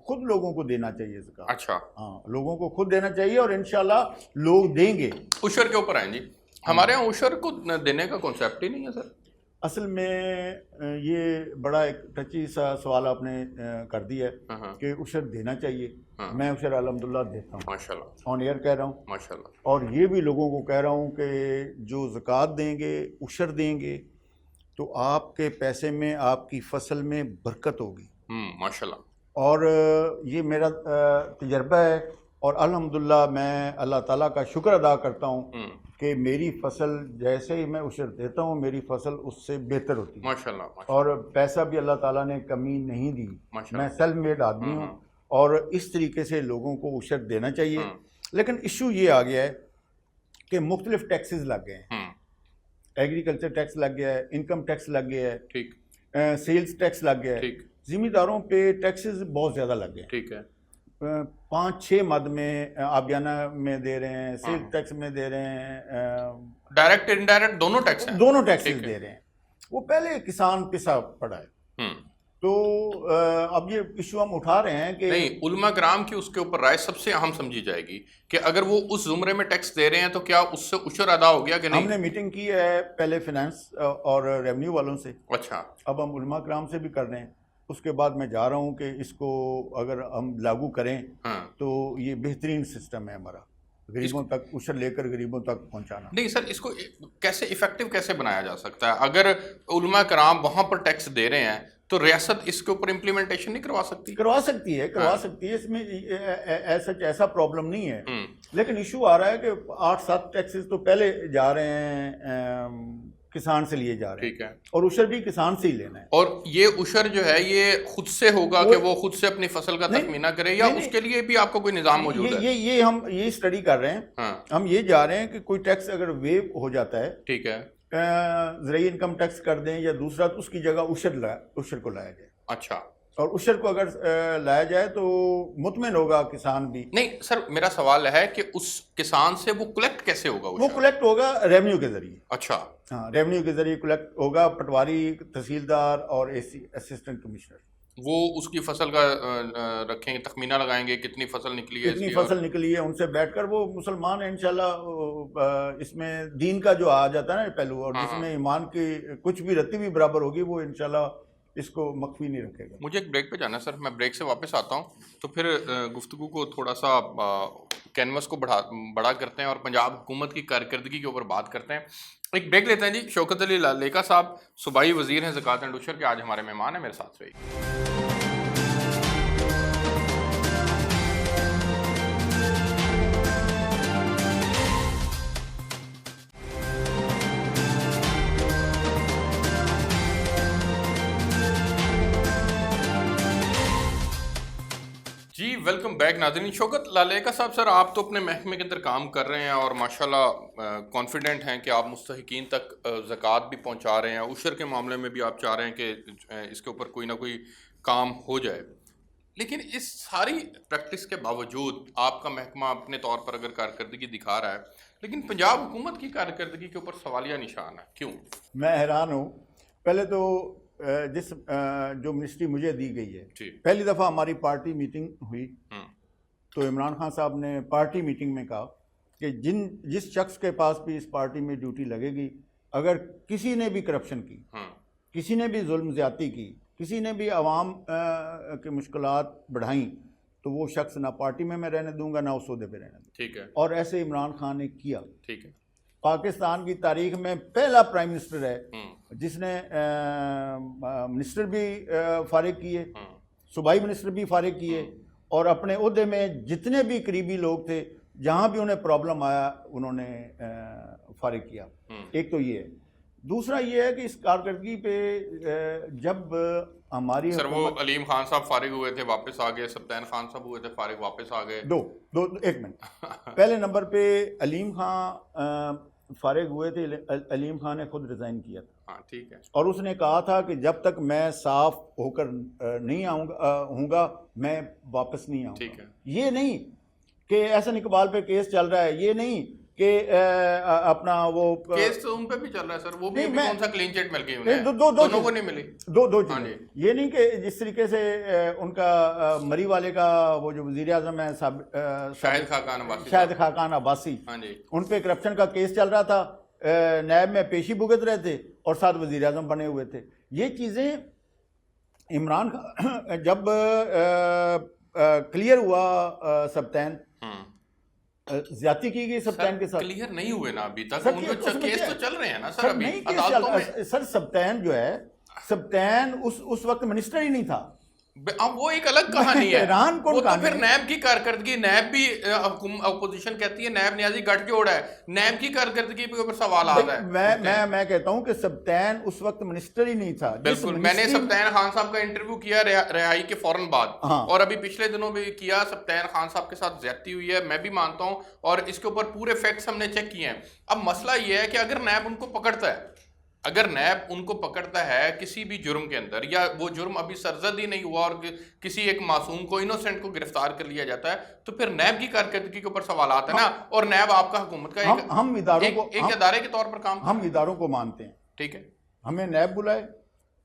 खुद लोगों को देना चाहिए ज़कात। अच्छा, हाँ, लोगों को खुद देना चाहिए और इंशाल्लाह लोग देंगे। उशर के ऊपर आए जी, हमारे यहाँ उशर को देने का कॉन्सेप्ट ही नहीं है सर। असल में ये बड़ा एक टची सा सवाल आपने कर दिया है कि उशर देना चाहिए। मैं उशर अल्हम्दुलिल्लाह देता हूँ, माशाल्लाह, ऑन एयर कह रहा हूँ, माशाल्लाह। और ये भी लोगों को कह रहा हूँ कि जो ज़कात देंगे, उशर देंगे, तो आपके पैसे में, आपकी फसल में बरकत होगी। माशाल्लाह। और ये मेरा तजर्बा है, और अल्हम्दुलिल्लाह मैं अल्लाह ताला का शुक्र अदा करता हूँ कि मेरी फसल जैसे ही मैं उशर देता हूँ मेरी फसल उससे बेहतर होती है, माशाल्लाह। और पैसा भी अल्लाह ताला ने कमी नहीं दी। मैं सेल्फ मेड आदमी हूँ और इस तरीके से लोगों को उशर देना चाहिए। लेकिन इशू ये आ गया है कि मुख्तलिफ टैक्सेस लग गए हैं। एग्रीकल्चर टैक्स लग गया है, इनकम टैक्स लग गया है, ठीक, सेल्स टैक्स लग गया है, जिम्मेदारों पे टैक्सेस बहुत ज़्यादा लग गए, ठीक है। 5-6 मद में आबियाना में दे रहे हैं, सेल्स टैक्स में दे रहे हैं, डायरेक्ट इनडायरेक्ट दोनों टैक्स हैं, दोनों टैक्सेस दे रहे हैं। वो पहले किसान पिसा पड़ा है। तो अब ये इशू हम उठा रहे हैं कि नहीं, उलमा कराम की उसके ऊपर राय सबसे अहम समझी जाएगी कि अगर वो उस जुमरे में टैक्स दे रहे हैं तो क्या उससे उशर अदा हो गया कि नहीं? हमने मीटिंग की है पहले फिनेंस और रेवेन्यू वालों से। अच्छा, अब हम उलमा कराम से भी कर रहे हैं उसके बाद मैं जा रहा हूँ कि इसको अगर हम लागू करें तो ये बेहतरीन सिस्टम है हमारा, गरीबों तक उशर लेकर गरीबों तक पहुंचाना। नहीं सर, इसको कैसे इफेक्टिव कैसे बनाया जा सकता है? अगर उलमा कराम वहां पर टैक्स दे रहे हैं तो रियासत इसके ऊपर इम्प्लीमेंटेशन नहीं करवा सकती? करवा सकती है, इसमें ऐसा प्रॉब्लम नहीं है। लेकिन इशू आ रहा है कि 8-7 टैक्सेस तो पहले जा रहे हैं, किसान से लिए जा रहे हैं। ठीक है। और उशर भी किसान से ही लेना है। और ये उशर जो है ये खुद से होगा कि वो खुद से अपनी फसल का तखमीना करे, या उसके लिए भी आपको कोई निजाम मौजूद है? ये हम ये स्टडी कर रहे हैं। हम ये जा रहे हैं कि कोई टैक्स अगर वेव हो जाता है, ठीक है, ज़रूरी इनकम टैक्स कर दें या दूसरा, तो उसकी जगह उशर को लाया जाए। अच्छा। और उशर को अगर लाया जाए तो मुतमिन होगा किसान भी। नहीं सर, मेरा सवाल है कि उस किसान से वो कलेक्ट कैसे होगा? वो कलेक्ट होगा रेवेन्यू के जरिए। अच्छा। हाँ, रेवेन्यू के जरिए कलेक्ट होगा, पटवारी, तहसीलदार और एसी असिस्टेंट कमिश्नर। वो उसकी फसल का रखेंगे, तखमीना लगाएंगे कितनी फसल निकली है, कितनी फसल निकली है, उनसे बैठकर, वो मुसलमान है इंशाल्लाह, इसमें दीन का जो आ जाता है ना पहलू, और जिसमें ईमान की कुछ भी रत्ती भी बराबर होगी, वो इंशाल्लाह इसको मख्फी नहीं रखेगा। मुझे एक ब्रेक पे जाना है सर, मैं ब्रेक से वापस आता हूँ तो फिर गुफ्तगू को थोड़ा सा कैनवस को बड़ा करते हैं और पंजाब हुकूमत की कारकर्दगी के ऊपर बात करते हैं। एक ब्रेक लेते हैं जी। शौकत अली लालेका साहब सूबाई वजीर हैं ज़कात एंड उशर के, आज हमारे मेहमान हैं, मेरे साथ रहिए। जी वेलकम बैक नाज़रीन। शौकत लालेका साहब, सर आप तो अपने महकमे के अंदर काम कर रहे हैं और माशाल्लाह कॉन्फिडेंट हैं कि आप मुस्तहिकीन तक ज़कात भी पहुंचा रहे हैं, उशर के मामले में भी आप चाह रहे हैं कि इसके ऊपर कोई ना कोई काम हो जाए। लेकिन इस सारी प्रैक्टिस के बावजूद आपका महकमा अपने तौर पर अगर कारकर्दगी दिखा रहा है, लेकिन पंजाब हुकूमत की कारकर्दगी के ऊपर सवालिया निशान है, क्यों? मैं हैरान हूँ। पहले तो जो मिनिस्ट्री मुझे दी गई है, पहली दफ़ा हमारी पार्टी मीटिंग हुई तो इमरान खान साहब ने पार्टी मीटिंग में कहा कि जिस शख्स के पास भी इस पार्टी में ड्यूटी लगेगी, अगर किसी ने भी करप्शन की, किसी ने भी जुल्म ज़्यादती की, किसी ने भी आवाम की मुश्किलात बढ़ाई, तो वो शख्स ना पार्टी में मैं रहने दूंगा, ना उस ओहदे पे रहने दूंगा। ठीक है। और ऐसे इमरान खान ने किया। ठीक है। पाकिस्तान की तारीख में पहला प्राइम मिनिस्टर है जिसने मिनिस्टर भी फारिग किए, सूबाई मिनिस्टर भी फारिग किए, और अपने ओहदे में जितने भी करीबी लोग थे, जहां भी उन्हें प्रॉब्लम आया, उन्होंने फारिग किया। एक तो ये है। दूसरा ये है कि इस कारकर्दगी पे जब हमारी सर वो अलीम खान साहब फारिग हुए थे, वापस आ गए, सब्तैन खान साहब हुए थे फारिग, वापस आ गए। एक मिनट पहले नंबर पे अलीम खान फारिग हुए थे, अलीम खान ने खुद रिजाइन किया था। हाँ, ठीक है। और उसने कहा था कि जब तक मैं साफ होकर नहीं आऊँगा मैं वापस नहीं आऊँगा। ठीक है। ये नहीं कि एहसन इकबाल पे केस चल रहा है, ये नहीं कि अपना वो केस तो उन पे भी चल रहा है सर, वो भी कौन सा क्लीन चिट मिल गई उन्हें? दोनों को नहीं मिली। दो चीजें। ये नहीं कि जिस तरीके से उनका मरी वाले का वो जो वजीर आजम है शाहिद खाकान अब्बासी, उन पे करप्शन का केस चल रहा था, नैब में पेशी भुगत रहे थे और साथ वजीर आजम बने हुए थे। ये चीजें इमरान खान जब क्लियर हुआ सब्तैन ज्यादती की गई सब्तैन के साथ, क्लियर नहीं हुए ना अभी तक, केस तो चल रहे हैं ना सर अभी अदालतों में। सर सब्तैन जो है, सब्तैन उस वक्त मिनिस्टर ही नहीं था। अब वो एक अलग कहानी है। वो तो फिर नैब की कारकर्दगी, नैब भी अपोजिशन कहती है नैब न्याजी गठजोड़ है, नैब की कारकर्दगी के ऊपर सवाल आता है। मैं कहता हूं कि सब्तैन उस वक्त मिनिस्टर ही नहीं था। बिल्कुल, मैंने सब्तैन खान साहब का इंटरव्यू किया रिहाई के फौरन बाद, और अभी पिछले दिनों भी किया। सब्तैन खान साहब के साथ ज्यादती हुई है, मैं भी मानता हूं, और इसके ऊपर पूरे फैक्ट्स हमने चेक किए हैं। अब मसला ये है कि अगर नैब उनको पकड़ता है, अगर नैब उनको पकड़ता है किसी भी जुर्म के अंदर, या वो जुर्म अभी सरजद ही नहीं हुआ और किसी एक मासूम को, इनोसेंट को गिरफ्तार कर लिया जाता है, तो फिर नैब की कारकर्दगी के ऊपर सवाल आता है ना। और नैब आपका हुकूमत का हम इदारों को एक इदारे के तौर पर काम, हम इदारों को मानते हैं। ठीक है। हमें नैब बुलाए,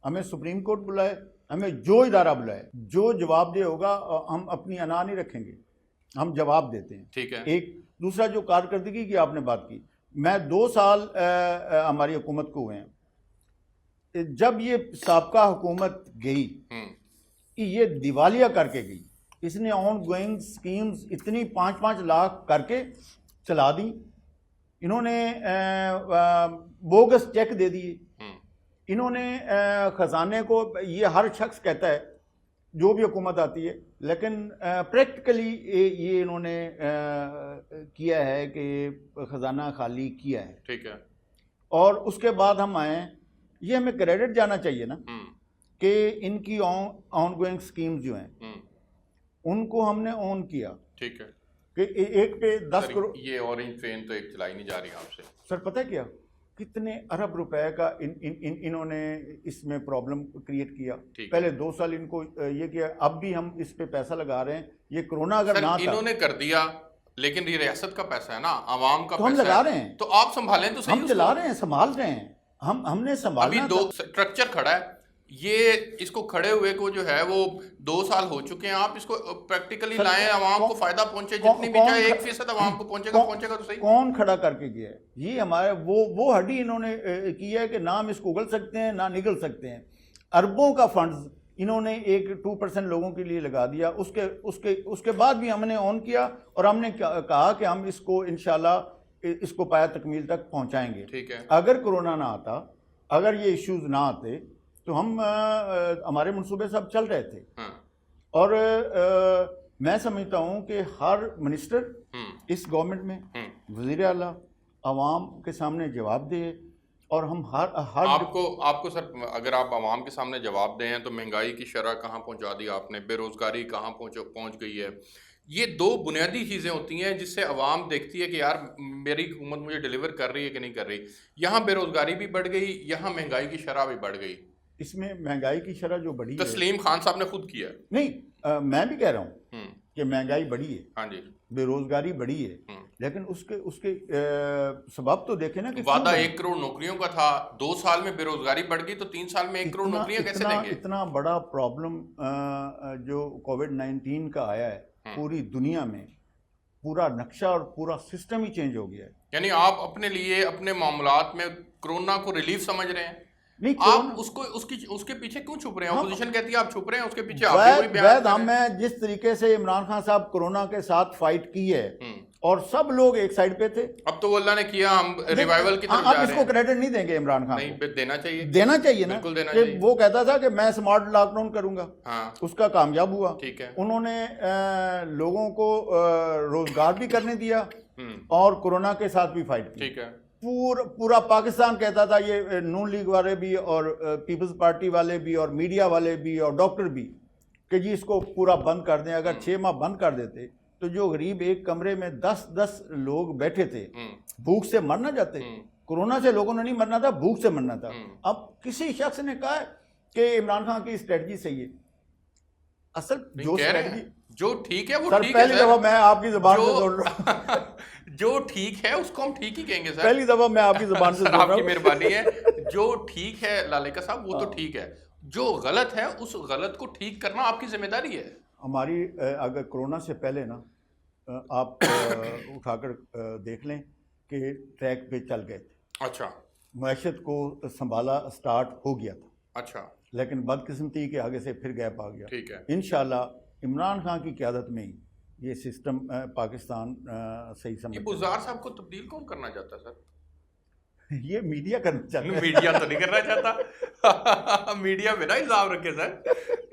हमें सुप्रीम कोर्ट बुलाए, हमें जो इदारा बुलाए, जो जवाबदेह होगा, हम अपनी अना नहीं रखेंगे, हम जवाब देते हैं। ठीक है। एक दूसरा जो कारकर्दगी की आपने बात की, मैं 2 साल हमारी हुकूमत को हुए हैं। जब ये साबका हुकूमत गई कि ये दिवालिया करके गई। इसने ऑन गोइंग स्कीम्स इतनी 5-5 लाख करके चला दी। इन्होंने बोगस चेक दे दिए। इन्होंने खजाने को, ये हर शख्स कहता है जो भी हुकूमत आती है, लेकिन प्रैक्टिकली ये इन्होंने किया है कि खजाना खाली किया है। ठीक है। और उसके बाद हम आए, ये हमें क्रेडिट जाना चाहिए ना कि इनकी ऑन गोइंग स्कीम्स जो हैं उनको हमने ऑन किया। ठीक है कि एक पे 10 करोड़। ये ऑरेंज ट्रेन तो एक चलाई नहीं जा रही आपसे सर, पता है क्या, कितने अरब रुपए का इन्होंने इसमें प्रॉब्लम क्रिएट किया। पहले 2 साल इनको ये किया, अब भी हम इस पे पैसा लगा रहे हैं। ये कोरोना अगर ना था, इन्होंने कर दिया, लेकिन ये रियासत का पैसा है ना, आवाम का तो पैसा हम लगा रहे हैं, तो आप संभालें तो सही। हम चला रहे हैं, संभाल रहे हैं, हमने संभालना। अभी 2 स्ट्रक्चर खड़ा है, ये इसको खड़े हुए को जो है वो 2 साल हो चुके हैं। आप इसको प्रैक्टिकली लाएं, आवाम को फायदा पहुंचे, जितनी भी चाहे 1% आवाम को पहुंचेगा तो सही। कौन खड़ा करके गया है? ये हमारे वो हड्डी इन्होंने की है कि ना हम इसको उगल सकते हैं ना निगल सकते हैं। अरबों का फंड्स इन्होंने एक 2% लोगों के लिए लगा दिया। उसके बाद भी हमने ऑन किया और हमने कहा कि हम इसको इंशाल्लाह इसको पाया तकमील तक पहुंचाएंगे। ठीक है। अगर कोरोना ना आता, अगर ये इश्यूज ना आते, तो हम हमारे मंसूबे सब चल रहे थे। और मैं समझता हूं कि हर मिनिस्टर इस गवर्नमेंट में, वज़ीर आला, अवाम के सामने जवाब दे। और हम हर आपको सर, अगर आप आवाम के सामने जवाब दें तो महंगाई की शरह कहाँ पहुंचा दी आपने, बेरोजगारी कहाँ पहुंच गई है। ये 2 बुनियादी चीज़ें होती हैं जिससे अवाम देखती है कि यार मेरी हुकूमत मुझे डिलीवर कर रही है कि नहीं कर रही। यहाँ बेरोजगारी भी बढ़ गई, यहाँ महंगाई की शरह भी बढ़ गई। इसमें महंगाई की शरह जो बढ़ी है, तस्लीम खान साहब ने खुद किया। नहीं, मैं भी कह रहा हूँ कि महंगाई बढ़ी है, हाँ जी, बेरोजगारी बढ़ी है, लेकिन उसके सबब तो देखे ना कि वादा 1 करोड़ नौकरियों का था, 2 साल में बेरोजगारी बढ़ गई, तो 3 साल में 1 करोड़ नौकरियां कैसे देंगे? इतना बड़ा प्रॉब्लम जो कोविड-19 का आया है पूरी दुनिया में, पूरा नक्शा और पूरा सिस्टम ही चेंज हो गया है। यानी आप अपने लिए, अपने मामलात में कोरोना को रिलीफ समझ रहे हैं? नहीं, आप उसके पीछे क्यों छुप रहे हैं? अपोजिशन कहती है आप छुप रहे हैं, उसके पीछे आप भी कोई बयान कर रहे हैं। जिस तरीके से इमरान खान साहब कोरोना के साथ फाइट की है और सब लोग एक साइड पे थे, अब तो वो अल्लाह ने किया, हम रिवाइवल की तरफ जा रहे हैं। इसको क्रेडिट नहीं देंगे इमरान खान नहीं, देना चाहिए ना, बिल्कुल देना कि चाहिए। वो कहता था कि मैं स्मार्ट लॉकडाउन करूंगा, उसका कामयाब हुआ। ठीक है। उन्होंने लोगों को रोजगार भी करने दिया और कोरोना के साथ भी फाइट की। ठीक है। पूरा पाकिस्तान कहता था, ये नून लीग वाले भी और पीपल्स पार्टी वाले भी और मीडिया वाले भी और डॉक्टर भी, कि जी इसको पूरा बंद कर दें। अगर 6 माह बंद कर देते तो जो गरीब एक कमरे में 10-10 लोग बैठे थे, भूख से मर ना जाते। कोरोना से लोगों ने नहीं मरना था, भूख से मरना था। अब किसी शख्स ने कहा कि इमरान खान की स्ट्रेटजी सही है। असल जो स्ट्रेटजी जो ठीक है वो सर, ठीक है। पहली दफा मैं आपकी जुबान से सुन रहा हूं। जो ठीक है उसको हम ठीक ही कहेंगे सर। पहली दफा मैं आपकी जुबान से सुन रहा हूं। आपकी मेहरबानी है। जो ठीक है लालेका साहब, वो तो ठीक है। जो गलत है उस गलत को ठीक करना आपकी जिम्मेदारी है। हमारी अगर कोरोना से पहले ना आप उठाकर देख लें कि ट्रैक पे चल गए थे। अच्छा। मैशत को संभाला स्टार्ट हो गया था। अच्छा। लेकिन बदकिस्मती के आगे से फिर गैप आ गया। ठीक है। इंशाल्लाह इमरान खान की क़यादत में ही ये सिस्टम पाकिस्तान सही समझ। ये बुज़दार साहब को तब्दील कौन करना चाहता सर? ये मीडिया करना चाहता है। मीडिया तो नहीं करना चाहता। मीडिया में ना इल्जाम रखे सर,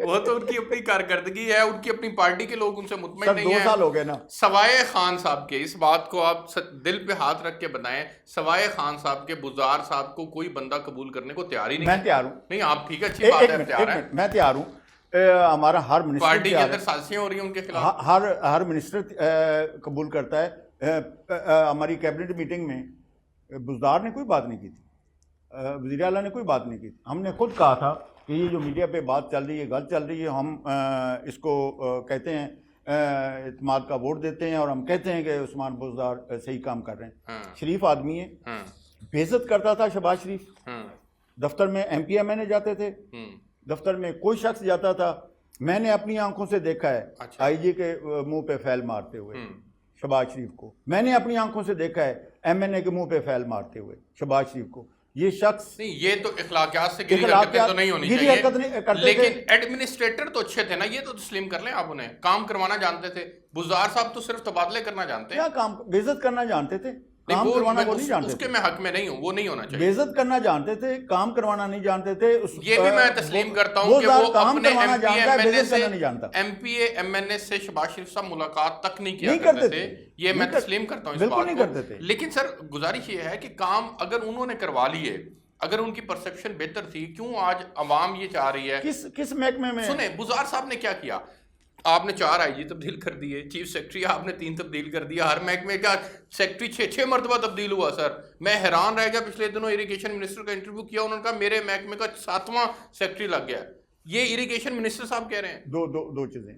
वो तो उनकी अपनी कारकर्दगी है, उनकी अपनी पार्टी के लोग उनसे मुतमईन नहीं है। 2 साल हो गए ना। सवाए खान साहब के, इस बात को आप दिल पे हाथ रख के बताएं, सवाए खान साहब के बुज़दार साहब को कोई बंदा कबूल करने को तैयार ही नहीं। मैं तैयार हूँ। नहीं, आप ठीक है, अच्छी बात है, तैयार है। मैं तैयार हूँ। हमारा हर मिनिस्टर पार्टी के अंदर साजिशें हो रही हैं उनके खिलाफ। हर मिनिस्टर कबूल करता है। हमारी कैबिनेट मीटिंग में बुज़दार ने कोई बात नहीं की थी, वज़ीर आला ने कोई बात नहीं की थी। हमने खुद कहा था कि ये जो मीडिया पे बात चल रही है गलत चल रही है। हम इसको कहते हैं इत्मीनान का वोट देते हैं और हम कहते हैं कि उस्मान बुज़दार सही काम कर रहे हैं। शरीफ आदमी है, बेइज्जत करता था शहबाज शरीफ। दफ्तर में MPMN जाते थे, दफ्तर में कोई शख्स जाता था, मैंने अपनी आंखों से देखा है। अच्छा। IG के मुंह पे फैल मारते हुए शहबाज शरीफ को, मैंने अपनी आंखों से देखा है MNA के मुंह पे फैल मारते हुए शहबाज शरीफ को। ये शख्स नहीं, ये तो इखलाकियात से गिरी इखलाकियात- हरकतें तो नहीं होनी गिरी चाहिए, हरकत नहीं करते लेकिन एडमिनिस्ट्रेटर तो अच्छे थे ना, ये तो तस्लीम कर लें आप, उन्हें काम करवाना जानते थे। बुज़दार साहब तो सिर्फ तबादले करना जानते हैं। क्या काम, बेइज्जत करना जानते थे, नहीं, काम करवाना वो नहीं जानते उसके थे। मैं हक में नहीं हूँ, वो नहीं होना चाहिए। बेइज्जत करना जानते थे, काम करवाना नहीं जानते थे। ये भी मैं तस्लीम करता हूँ कि वो काम अपने करवाना एमपीए जानता है, एमएनए बेइज्जत से करना नहीं जानता। एमपीए एमएनए से शहबाज शरीफ साहब मुलाकात तक नहीं किया नहीं करते करते थे। थे। ये नहीं मैं कर- तस्लीम करता हूँ इस बिल्कुल बात नहीं को। करते थे। लेकिन सर गुजारिश ये है कि काम अगर उन्होंने करवा लिए, अगर उनकी परसेप्शन बेहतर थी, क्यों आज अवाम ये चाह रही है? किस महकमे में? सुने, बुज़दार साहब ने क्या किया? आपने 4 आईजी तब्दील कर दिए, चीफ सेक्रेटरी आपने 3 तब्दील कर दिया, हर महकमे का सेक्रेटरी 6 मरतबा तब्दील हुआ। सर मैं हैरान रह गया, पिछले दिनों इरिगेशन मिनिस्टर का इंटरव्यू किया, उन्होंने कहा मेरे महकमे का 7वां सेक्रेटरी लग गया। ये इरिगेशन मिनिस्टर साहब कह रहे हैं। दो चीज़ें,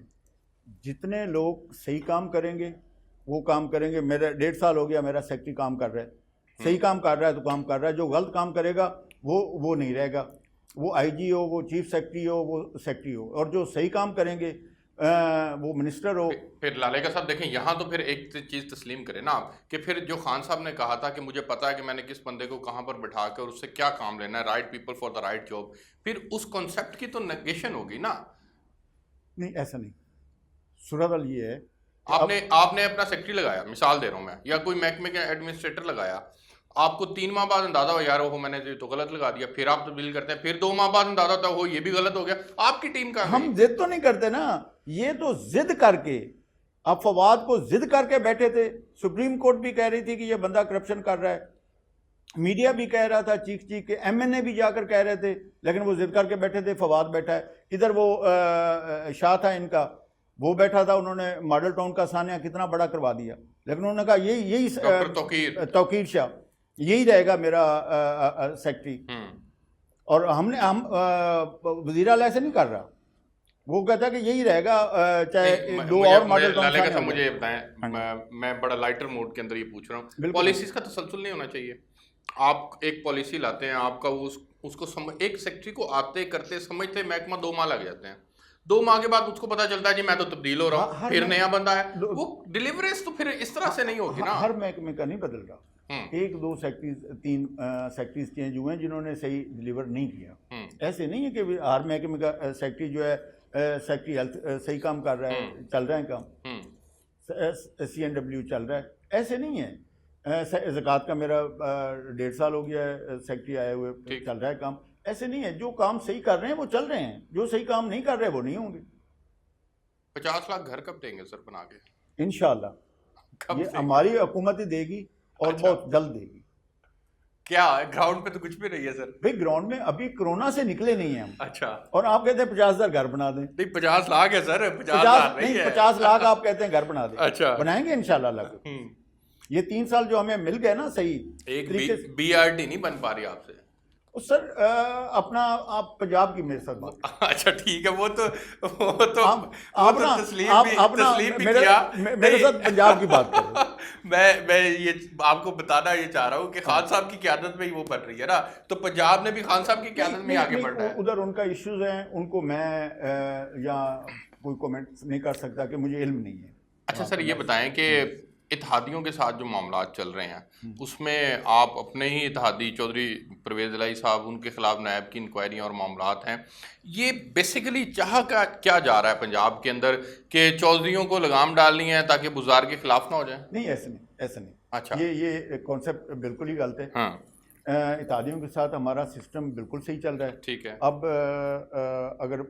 जितने लोग सही काम करेंगे वो काम करेंगे। मेरा 1.5 साल हो गया, मेरा सेक्रेटरी काम कर रहा है, सही काम कर रहा है तो काम कर रहा है। जो गलत काम करेगा वो नहीं रहेगा, वो आईजी हो, वो चीफ सेक्रेटरी हो, वो सेक्रेटरी हो। और जो सही काम करेंगे वो मिनिस्टर हो। फिर लालेका साहब देखें, यहाँ तो फिर एक चीज़ तस्लीम करें ना आप, कि फिर जो खान साहब ने कहा था कि मुझे पता है कि मैंने किस बंदे को कहाँ पर बिठा कर उससे क्या काम लेना है, right people for the right job, फिर उस कॉन्सेप्ट की तो नेगेशन होगी ना। नहीं, ऐसा नहीं। सूरत हाल ये है, आपने अपना सेक्रेटरी लगाया, मिसाल दे रहा हूँ मैं, या कोई महकमे का एडमिनिस्ट्रेटर लगाया, आपको 3 माह बाद अंदाजा हो यार वो मैंने तो गलत लगा दिया, फिर आप तब्दील करते हैं, फिर 2 माह बाद अंदाजा होता है हो ये भी गलत हो गया, आपकी टीम का। हम जिद तो नहीं करते ना, ये तो जिद करके, अब फवाद को जिद करके बैठे थे। सुप्रीम कोर्ट भी कह रही थी कि ये बंदा करप्शन कर रहा है, मीडिया भी कह रहा था, चीख के एमएनए भी जाकर कह रहे थे, लेकिन वो जिद करके बैठे थे। फवाद बैठा है इधर, वो शाह था इनका, वो बैठा था, उन्होंने मॉडल टाउन का सानिया कितना बड़ा करवा दिया, लेकिन उन्होंने कहा यही तौकीर शाह यही रहेगा मेरा सेक्रेटरी। और हम वज़ीर आला ऐसे नहीं कर रहा, वो कहता है कि यही रहेगा, चाहे 2 और मॉडल टाउन। मुझे बताएं, मैं बड़ा लाइटर मोड के अंदर ये पूछ रहा हूँ, पॉलिसीज का तसलसल नहीं होना चाहिए। आप एक पॉलिसी लाते हैं, आपका उसको एक सेक्रेटरी को आते करते समझते महकमा 2 माह लग जाते हैं, 2 माह के बाद उसको पता चलता है जी मैं तो तब्दील हो रहा हूँ, फिर नया बंदा है, वो डिलीवरेज तो फिर इस तरह से नहीं होगी ना। हर महकमे का नहीं बदल रहा, 1-2 सेक्रेटरीज 3 सेक्रेटरीज चेंज हुए हैं जिन्होंने सही डिलीवर नहीं किया। ऐसे नहीं है कि हर महकमे का सेक्रेटरी जो है सेक्रेटरी हेल्थ सही काम कर रहा है, चल रहा है काम, CNW चल रहा है, ऐसे नहीं है। ज़कात का मेरा 1.5 साल हो गया है सेक्रेटरी आए हुए, चल रहा है काम, ऐसे नहीं है। जो काम सही कर रहे हैं वो चल रहे हैं, जो सही काम नहीं कर रहे वो नहीं होंगे। 50 लाख घर कब देंगे सर बना के? इंशाल्लाह ये हमारी हुकूमत ही देगी, और बहुत जल्द देगी। क्या ग्राउंड पे तो कुछ भी नहीं है सर। भाई ग्राउंड में अभी कोरोना से निकले नहीं हैं हम। अच्छा, और आप कहते हैं 50,000 घर बना दें। नहीं 50 लाख है सर, 50 नहीं, 50 लाख आप कहते हैं घर बना दें। अच्छा, बनाएंगे इंशाल्लाह। ये 3 साल जो हमें मिल गए ना सही एक BRT नहीं बन पा रही आपसे। सर अपना आप पंजाब की मेरे साथ बात। अच्छा ठीक है, वो तो तस्लीम भी किया, मेरे साथ पंजाब की बात करो। मैं ये आपको बताना ये चाह रहा हूँ कि खान साहब की क़यादत में ही वो बढ़ रही है ना, तो पंजाब ने भी खान साहब की क़यादत में आगे बढ़ रहा है। उधर उनका इश्यूज हैं, उनको मैं या कोई कमेंट नहीं कर सकता कि मुझे इल्म नहीं है। अच्छा सर, ये बताएं कि इत्तेहादियों के साथ जो मामला चल रहे हैं उसमें आप अपने ही इत्तेहादी चौधरी परवेज़ इलाही साहब, उनके खिलाफ नायब की इंक्वायरी और मामलात हैं, ये बेसिकली चाह का क्या जा रहा है पंजाब के अंदर कि चौधरीयों को लगाम डालनी है ताकि बुज़ार के खिलाफ ना हो जाए? नहीं, ऐसे नहीं। अच्छा, ये कॉन्सेप्ट बिल्कुल ही गलत है। हाँ, इत्तेहादियों के साथ हमारा सिस्टम बिल्कुल सही चल रहा है। ठीक है। अब अगर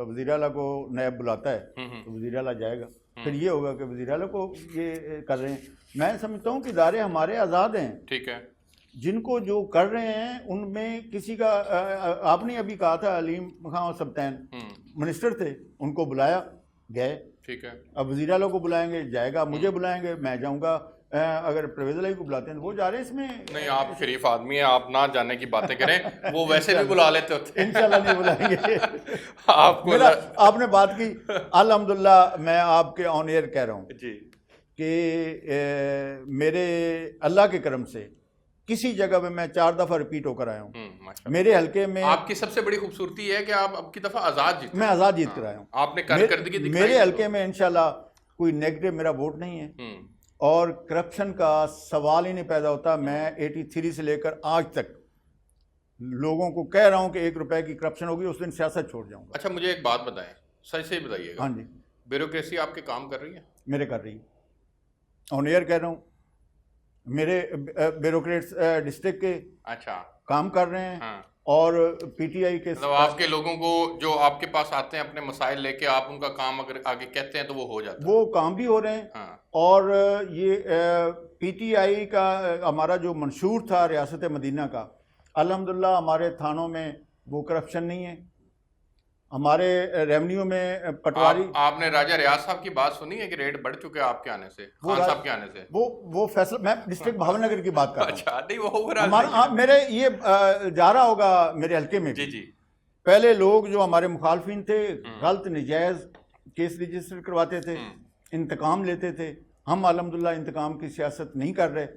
वज़ीर आला को नायब बुलाता है तो वज़ीर आला जाएगा, फिर ये होगा कि वज़ीर आला को ये कर रहे हैं। मैं समझता हूँ कि इदारे हमारे आज़ाद हैं। ठीक है। जिनको जो कर रहे हैं उनमें किसी का आपने अभी कहा था अलीम खां सब्तैन मिनिस्टर थे, उनको बुलाया, गए। ठीक है। अब वज़ीर आला को बुलाएंगे, जाएगा, मुझे बुलाएंगे, मैं जाऊँगा। अगर परवेज़ इलाही को बुलाते हैं तो वो जा रहे हैं। इसमें नहीं, आप शरीफ आदमी हैं, आप ना जाने की बातें करें, वो वैसे भी बुला लेते होते हैं। इंशाल्लाह नहीं बुलाएंगे। आपको आपने बात की, अल्हम्दुलिल्लाह मैं आपके ऑन एयर कह रहा हूँ जी कि मेरे अल्लाह के करम से किसी जगह में मैं 4 दफ़ा रिपीट होकर आया हूँ। मेरे हल्के में आपकी सबसे बड़ी खूबसूरती है कि आप अब की दफ़ा आज़ाद जीते। मैं आज़ाद जीत कर आया हूँ। आपने कारकर्दगी दिखाई। मेरे हल्के में इंशाल्लाह कोई नेगेटिव मेरा वोट नहीं है, और करप्शन का सवाल ही नहीं पैदा होता। मैं 83 से लेकर आज तक लोगों को कह रहा हूं कि 1 रुपए की करप्शन होगी, उस दिन सियासत छोड़ जाऊंगा। अच्छा, मुझे एक बात बताएं, सही सही बताइएगा। हाँ जी, ब्यूरोक्रेसी आपके काम कर रही है? मेरे कर रही है, ऑन एयर कह रहा हूँ। मेरे ब्यूरोक्रेट्स डिस्ट्रिक्ट के अच्छा, काम कर रहे हैं। हाँ। और पीटीआई के मतलब आपके लोगों को जो आपके पास आते हैं अपने मसाइल लेके, आप उनका काम अगर आगे कहते हैं तो वो हो जाता है? वो काम भी हो रहे हैं। हाँ। और ये पीटीआई का हमारा जो मंशूर था रियासत मदीना का, अल्हम्दुलिल्लाह हमारे थानों में वो करप्शन नहीं है। हमारे रेवेन्यू में पटवारी आपने राजा रियाज साहब की बात सुनी है कि रेट बढ़ चुके हैं आपके आने से, खान साहब के आने से? वो फैसला, मैं डिस्ट्रिक्ट भावनगर की बात कर रहा हूँ। अच्छा, नहीं वो ओवरऑल हमारा मेरे ये जा रहा होगा मेरे हल्के में जी भी। जी। पहले लोग जो हमारे मुखालफिन थे गलत नजायज केस रजिस्टर करवाते थे, इंतकाम लेते थे। हम अल्हम्दुलिल्लाह इंतकाम की सियासत नहीं कर रहे।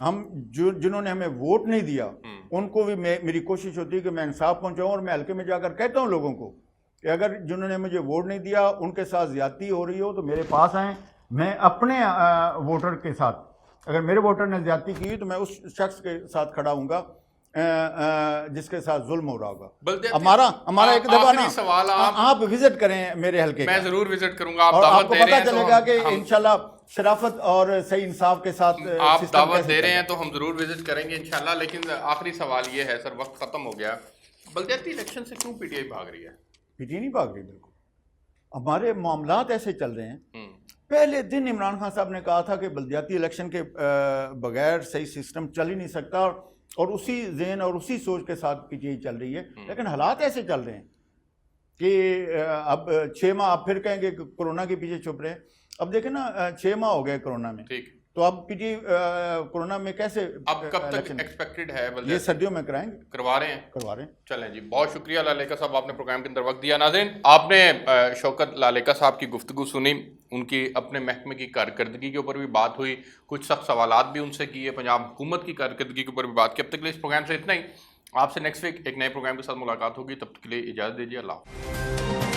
हम जिन्होंने हमें वोट नहीं दिया उनको भी मेरी कोशिश होती है कि मैं इंसाफ पहुंचाऊं, और मैं हल्के में जाकर कहता हूं लोगों को कि अगर जिन्होंने मुझे वोट नहीं दिया उनके साथ ज्यादती हो रही हो तो मेरे पास आएँ। मैं अपने वोटर के साथ, अगर मेरे वोटर ने ज्यादती की तो मैं उस शख्स के साथ खड़ा हूँगा जिसके साथ जुल्म हो रहा होगा। हमारा एक दफा ना सवाल आप विजिट करें मेरे हल्के, मैं जरूर विजिट करूंगा। आप और दावत आपको दे रहे पता हैं चलेगा तो कि इंशाल्लाह शराफत और सही इंसाफ के साथ आप सिस्टम दावत कैसे दे रहे चलेगा। हैं तो हम जरूर विजिट करेंगे इंशाल्लाह। लेकिन आखिरी सवाल ये है सर, वक्त खत्म हो गया, बल्दियाती इलेक्शन से क्यों पीटीआई भाग रही है? पीटीआई नहीं भाग रही, बिल्कुल हमारे मामलात ऐसे चल रहे हैं। पहले दिन इमरान खान साहब ने कहा था कि बल्दियाती इलेक्शन के बगैर सही सिस्टम चल ही नहीं सकता, और उसी ज़हन और उसी सोच के साथ पीटीआई चल रही है। लेकिन हालात ऐसे चल रहे हैं कि अब 6 माह, आप फिर कहेंगे कि कोरोना के पीछे छुप रहे हैं। अब देखें ना, 6 माह हो गए कोरोना में, ठीक, तो अब पीटीआई कोरोना में कैसे अब कब तक एक्सपेक्टेड है? ये सर्दियों में कराएंगे, करवा रहे हैं? करवा रहे हैं। चलें जी, बहुत शुक्रिया लालेका साहब, आपने प्रोग्राम के अंदर वक्त दिया। नाज़रीन, आपने शौकत लालेका साहब की गुफ्तगू सुनी, उनकी अपने महकमे की कारकर्दगी के ऊपर भी बात हुई, कुछ सख्त सवालात भी उनसे किए, पंजाब हुकूमत की कारकर्दगी के ऊपर भी बात की। अब तक के लिए इस प्रोग्राम से इतना ही। आपसे नेक्स्ट वीक एक नए प्रोग्राम के साथ मुलाकात होगी, तब तक के लिए इजाज़त दीजिए। अल्लाह।